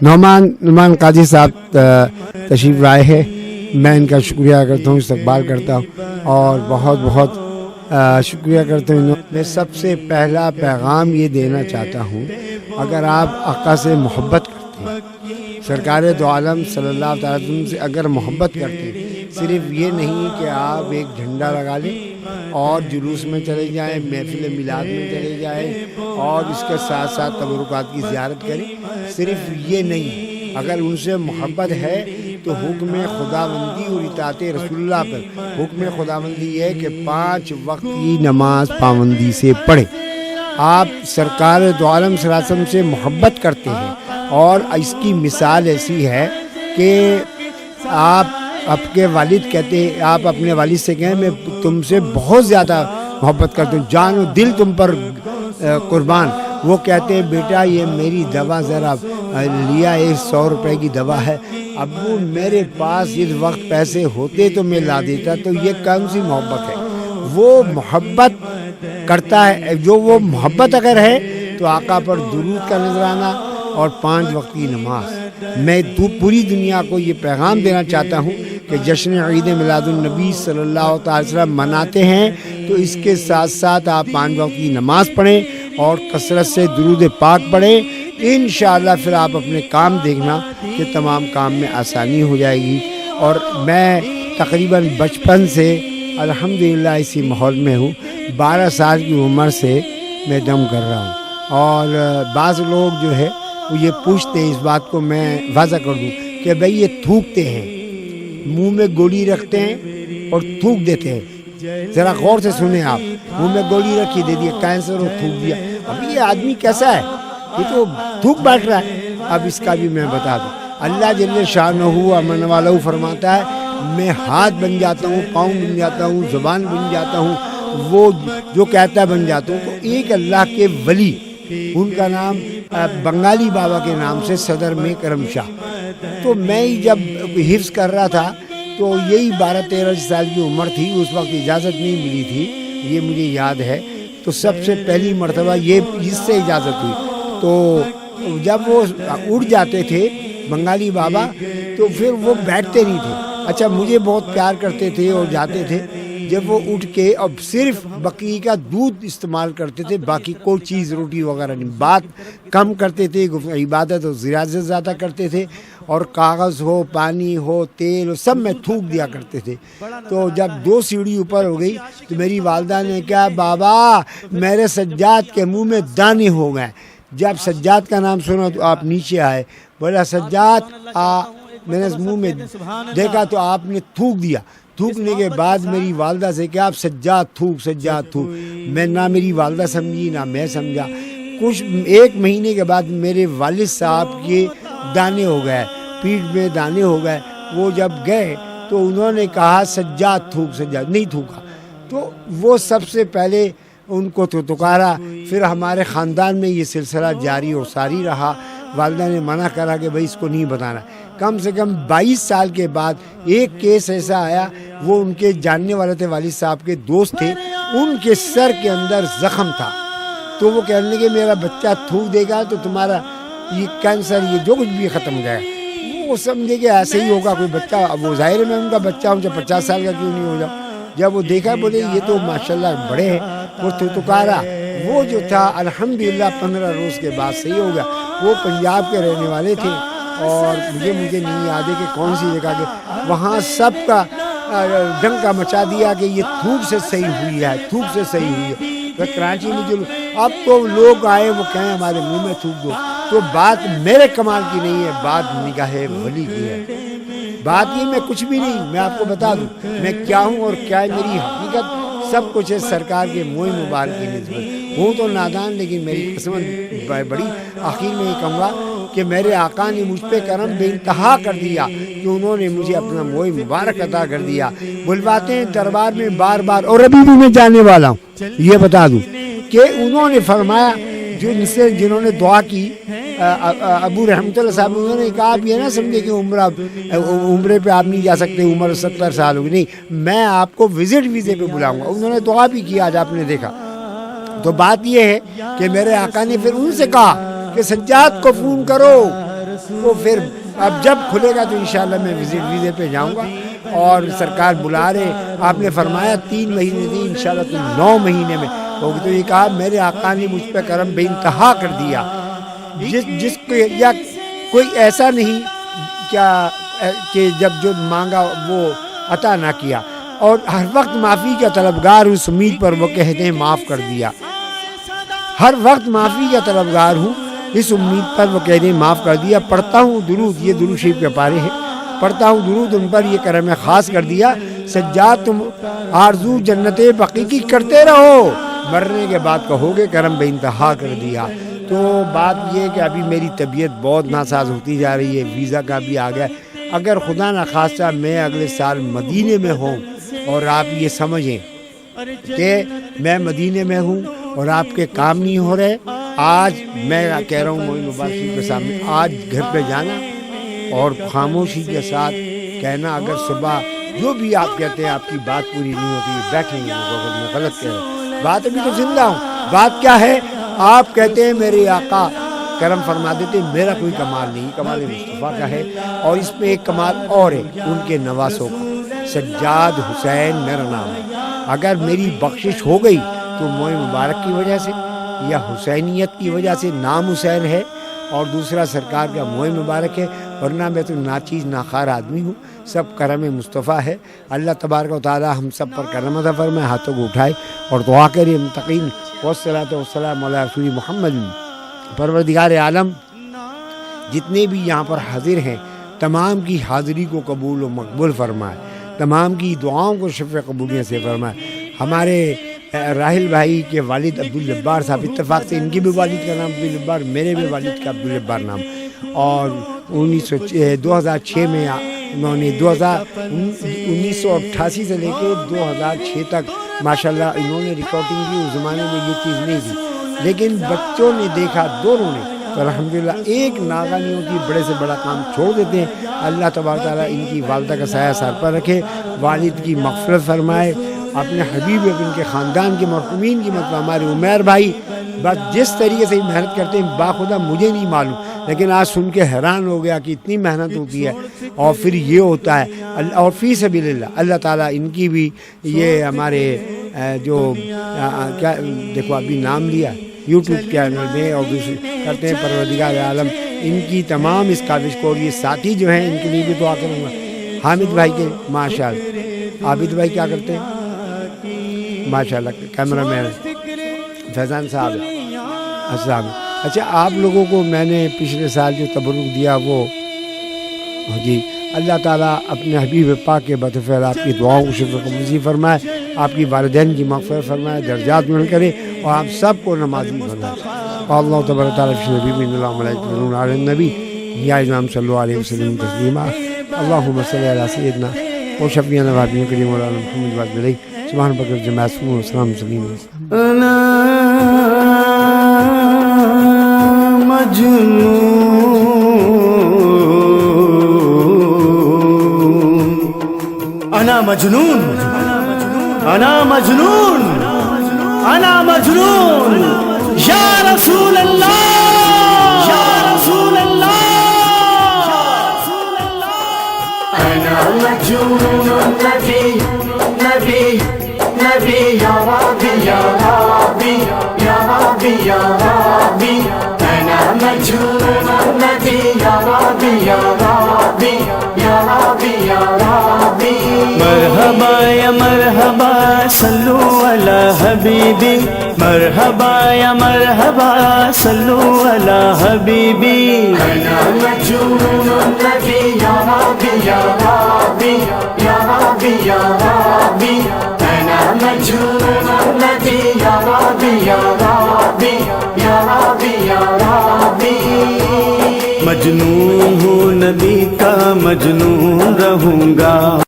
نعمان قاضی صاحب تشریف لائے ہیں. میں ان کا شکریہ کرتا ہوں, استقبال کرتا ہوں اور بہت بہت شکریہ کرتا ہوں. میں سب سے پہلا پیغام یہ دینا چاہتا ہوں, اگر آپ آقا سے محبت کرتے ہیں, سرکار دو عالم صلی اللہ تعالیٰ علیہ وسلم سے اگر محبت کرتے ہیں, صرف یہ نہیں کہ آپ ایک جھنڈا لگا لیں اور جلوس میں چلے جائیں, محفل میلاد میں چلے جائیں اور اس کے ساتھ ساتھ تبرکات کی زیارت کریں, صرف یہ نہیں. اگر ان سے محبت ہے تو حکم خداوندی اور اطاعت رسول اللہ پر حکم خداوندی یہ ہے کہ 5 وقت کی نماز پابندی سے پڑھیں. آپ سرکار دو عالم صلی اللہ علیہ وسلم سے محبت کرتے ہیں اور اس کی مثال ایسی ہے کہ آپ کے والد کہتے ہیں, آپ اپنے والد سے کہیں میں تم سے بہت زیادہ محبت کرتا ہوں, جان و دل تم پر قربان. وہ کہتے ہیں بیٹا یہ میری دوا ذرا لیا, 100 روپے کی دوا ہے, ابو میرے پاس اس وقت پیسے ہوتے تو میں لا دیتا. تو یہ کون سی محبت ہے؟ وہ محبت کرتا ہے. جو وہ محبت اگر ہے تو آقا پر درود کا نذرانہ اور 5 وقت کی نماز. میں پوری دنیا کو یہ پیغام دینا چاہتا ہوں کہ جشن عید میلاد النبی صلی اللہ تعالی وسلم مناتے ہیں تو اس کے ساتھ ساتھ آپ 5 وقت کی نماز پڑھیں اور کثرت سے درود پاک پڑھیں. انشاءاللہ پھر آپ اپنے کام دیکھنا کہ تمام کام میں آسانی ہو جائے گی. اور میں تقریباً بچپن سے الحمدللہ اسی ماحول میں ہوں. 12 سال کی عمر سے میں دم کر رہا ہوں. اور بعض لوگ جو ہے وہ یہ پوچھتے ہیں, اس بات کو میں واضح کر دوں کہ بھئی یہ تھوکتے ہیں, منہ میں گولی رکھتے ہیں اور تھوک دیتے ہیں. ذرا غور سے سنیں آپ, منہ میں گولی رکھی دے دیا, کینسر اور تھوک دیا. اب یہ آدمی کیسا ہے؟ یہ تو تھوک بیٹھ رہا ہے. اب اس کا بھی میں بتا دوں, اللہ جل شانہ امن والا فرماتا ہے میں ہاتھ بن جاتا ہوں, پاؤں بن جاتا ہوں, زبان بن جاتا ہوں, وہ جو کہتا ہے بن جاتا ہوں. تو ایک اللہ کے ولی, ان کا نام بنگالی بابا کے نام سے صدر میں کرم شاہ. تو میں جب حفظ کر رہا تھا تو یہی 12-13 سال کی عمر تھی, اس وقت اجازت نہیں ملی تھی, یہ مجھے یاد ہے. تو سب سے پہلی مرتبہ یہ اس سے اجازت ہوئی. تو جب وہ اٹھ جاتے تھے بنگالی بابا تو پھر وہ بیٹھتے نہیں تھے. اچھا مجھے بہت پیار کرتے تھے اور جاتے تھے. جب وہ اٹھ کے اب صرف بکری کا دودھ استعمال کرتے تھے, باقی کوئی چیز روٹی وغیرہ نہیں, بات کم کرتے تھے, عبادت اور ریاضت زیادہ کرتے تھے, اور کاغذ ہو, پانی ہو, تیل ہو, سب میں تھوک دیا کرتے تھے. تو جب 2 سیڑھی اوپر ہو گئی تو میری والدہ نے کہا بابا میرے سجاد کے منہ میں دانے ہو گئے. جب سجاد کا نام سنا تو آپ نیچے آئے, بولا سجاد میں نے منہ میں دیکھا تو آپ نے تھوک دیا. تھوکنے کے بعد میری والدہ سے کہ آپ سجاد تھوک. میں نہ میری والدہ سمجھی نہ میں سمجھا. کچھ 1 مہینے کے بعد میرے والد صاحب کے دانے ہو گئے, پیٹھ میں دانے ہو گئے. وہ جب گئے تو انہوں نے کہا سجاد تھوک, سجاد نہیں تھوکا. تو وہ سب سے پہلے ان کو تو تکارا. پھر ہمارے خاندان میں یہ سلسلہ جاری اور ساری رہا. والدہ نے منع کرا کہ بھائی اس کو نہیں بتانا. کم سے کم 22 سال کے بعد ایک کیس ایسا آیا, وہ ان کے جاننے والے تھے, والد صاحب کے دوست تھے, ان کے سر کے اندر زخم تھا. تو وہ کہنے لگے میرا بچہ تھوک دے گا تو تمہارا یہ کینسر یہ جو کچھ بھی ختم ہو جائے گا. وہ سمجھے کہ ایسے ہی ہوگا کوئی بچہ. اب وہ ظاہر میں ان کا بچہ ہوں چاہے 50 سال کا کیوں نہیں ہو جاؤ. جب وہ دیکھا بولے یہ تو ماشاءاللہ بڑے ہیں, وہ تکارا. وہ جو تھا الحمدللہ 15 روز کے بعد صحیح ہو گیا. وہ پنجاب کے رہنے والے تھے اور مجھے نہیں یاد ہے کہ کون سی جگہ کے, وہاں سب کا ڈنکا مچا دیا کہ یہ تھوک سے صحیح ہوئی ہے, تھوک سے صحیح ہوئی ہے. کراچی میں جو اب تو لوگ آئے وہ کہیں ہمارے منہ میں تھوک دو. تو بات میرے کمال کی نہیں ہے, بات نگاہ ولی کی ہے. بات یہ میں کچھ بھی نہیں, میں آپ کو بتا دوں میں کیا ہوں اور کیا ہے میری حقیقت. سب کچھ ہے سرکار کے موئے مبارک کی نسبت. ہوں تو نادان لیکن میری قسمت بڑی. آخر میں یہ کہوں گا کہ میرے آقا نے مجھ پہ کرم بے انتہا کر دیا کہ انہوں نے مجھے اپنا موئے مبارک عطا کر دیا. بلواتے ہیں دربار میں بار بار, اور ابھی بھی میں جانے والا ہوں. یہ بتا دوں کہ انہوں نے فرمایا جنہوں نے دعا کی, ابو رحمت اللہ صاحب, انہوں نے کہا آپ یہ نہ سمجھے کہ عمرے پہ آپ نہیں جا سکتے, عمر 70 سال ہوگی. نہیں, میں آپ کو ویزے پہ بلاؤں گا. انہوں نے دعا بھی کیا, آج آپ نے دیکھا. تو بات یہ ہے کہ میرے آقا نے پھر ان سے کہا کہ سجاد کو فون کرو وہ پھر اب جب کھلے گا تو انشاءاللہ میں ویزے پہ جاؤں گا، اور سرکار بلا رہے، آپ نے فرمایا 3 مہینے تھی، انشاءاللہ تم 9 مہینے میں ہوگی۔ تو یہ کہا میرے آقا نے مجھ پہ کرم بے انتہا کر دیا، جس کو یا کوئی ایسا نہیں کیا کہ جب جو مانگا وہ عطا نہ کیا، اور ہر وقت معافی کا طلبگار ہوں، اس امید پر وہ کہتے ہیں معاف کر دیا، ہر وقت معافی کا طلبگار ہوں، اس امید پر وہ کہتے ہیں معاف کر دیا۔ پڑھتا ہوں درود، یہ درود شریف کے پارے ہیں، پڑھتا ہوں درود ان پر، یہ کرم خاص کر دیا۔ سجاد تم آرزو جنت بقی کی کرتے رہو، مرنے کے بعد کہو گے کرم بے انتہا کر دیا۔ تو بات یہ کہ ابھی میری طبیعت بہت ناساز ہوتی جا رہی ہے، ویزا کا بھی آ گیا، اگر خدا نخواستہ میں اگلے سال مدینے میں ہوں، اور آپ یہ سمجھیں کہ میں مدینے میں ہوں اور آپ کے کام نہیں ہو رہے، آج میں کہہ رہا ہوں موئی مبارک کے سامنے، آج گھر پہ جانا اور خاموشی کے ساتھ کہنا، اگر صبح جو بھی آپ کہتے ہیں آپ کی بات پوری نہیں ہوتی ہے، بیٹھیں گے، اگر میں غلط کہہ رہا ہوں، بات ابھی تو زندہ ہوں، بات کیا ہے؟ آپ کہتے ہیں میرے آقا کرم فرما دیتے، میرا کوئی کمال نہیں، کمال مصطفیٰ کا ہے، اور اس پہ ایک کمال اور ہے ان کے نواسوں کا، سجاد حسین میرا نام ہے۔ اگر میری بخشش ہو گئی تو موئے مبارک کی وجہ سے یا حسینیت کی وجہ سے، نام حسین ہے اور دوسرا سرکار کا موئے مبارک ہے، ورنہ میں تو ناچیز ناخوار آدمی ہوں، سب کرم مصطفیٰ ہے۔ اللہ تبارک و تعالی ہم سب پر کرم عطا فرمائے، ہاتھوں کو اٹھائے اور دعا کرے متقین، والصلاۃ والسلام علی رسول محمد۔ پروردگار عالم جتنے بھی یہاں پر حاضر ہیں، تمام کی حاضری کو قبول و مقبول فرمائے، تمام کی دعاؤں کو شفع قبولیت سے فرمائے۔ ہمارے راحل بھائی کے والد عبدالجبار صاحب، اتفاق سے ان کے بھی والد کا نام عبدالجبار، میرے بھی والد کا عبدالجبار نام، اور 2006 میں انہوں نے 1988 سے لے کے 2006 تک ماشاءاللہ انہوں نے ریکارڈنگ کی، اس زمانے میں یہ چیز نہیں تھی، لیکن بچوں نے دیکھا دونوں نے، تو الحمدللہ ایک ناغہ نہیں ہوتی، بڑے سے بڑا کام چھوڑ دیتے ہیں۔ اللہ تبارک تعالیٰ ان کی والدہ کا سایہ سر پر رکھے، والد کی مغفرت فرمائے، اپنے حبیب ان کے خاندان کے مرحومین کی مطلب ہمارے عمیر بھائی بس جس طریقے سے محنت کرتے ہیں باخدا مجھے نہیں معلوم، لیکن آج سن کے حیران ہو گیا کہ اتنی محنت ہوتی ہے اور پھر یہ ہوتا ہے، اور فی سبیل اللہ اللہ تعالیٰ ان کی بھی، یہ ہمارے جو کیا دیکھو ابھی نام لیا یوٹیوب چینل میں اور دوسرے کرتے ہیں، پروردگار عالم ان کی تمام اس کاوش کو، اور یہ ساتھی جو ہیں ان کے لیے بھی دعا کروں گا، حامد بھائی کے ماشاء اللہ، عابد بھائی کیا کرتے ہیں ماشاء اللہ، کیمرہ مین فیضان صاحب السلام۔ اچھا آپ لوگوں کو میں نے پچھلے سال جو تبرک دیا وہ جی، اللہ تعالیٰ اپنے حبیب پاک کے بطفیل آپ کی دعاؤں کو شفا قبول فرمائے، آپ کی والدین کی مغفرت فرمائے، درجات بلند کرے، اور آپ سب کو نمازی بنائے۔ اللہ تبارک تعالیٰ فی نبی من اللہ ملائکۃ یصلون علی النبی یا امام صلی اللہ علیہ وسلم تسلیما، اللہم صلی علی سیدنا و شفیعنا و حبیبنا کریم مولانا محمد وعلى آلہ سبحان ربک جل جلالہ والسلام علیکم۔ انا مجنون، انا مجنون، انا مجنون یا رسول اللہ، یا رسول اللہ، انا مجنون نبی نبی نبی یا ربی یا ربی یا ربی یا ربی، انا مجنون نبی یا ربی یا ربی یا ربی یا ربی۔ مرحبا یا مرحبا صلو علی حبیبی، مرحبا یا مرحبا صلو علی حبیبی، انا مجنون نبی یا ربی یا ربی یا ربی یا ربی، انا مجنون نبی یا ربی یا ربی یا ربی یا ربی۔ مجنون ہوں نبی کا، مجنون رہوں گا۔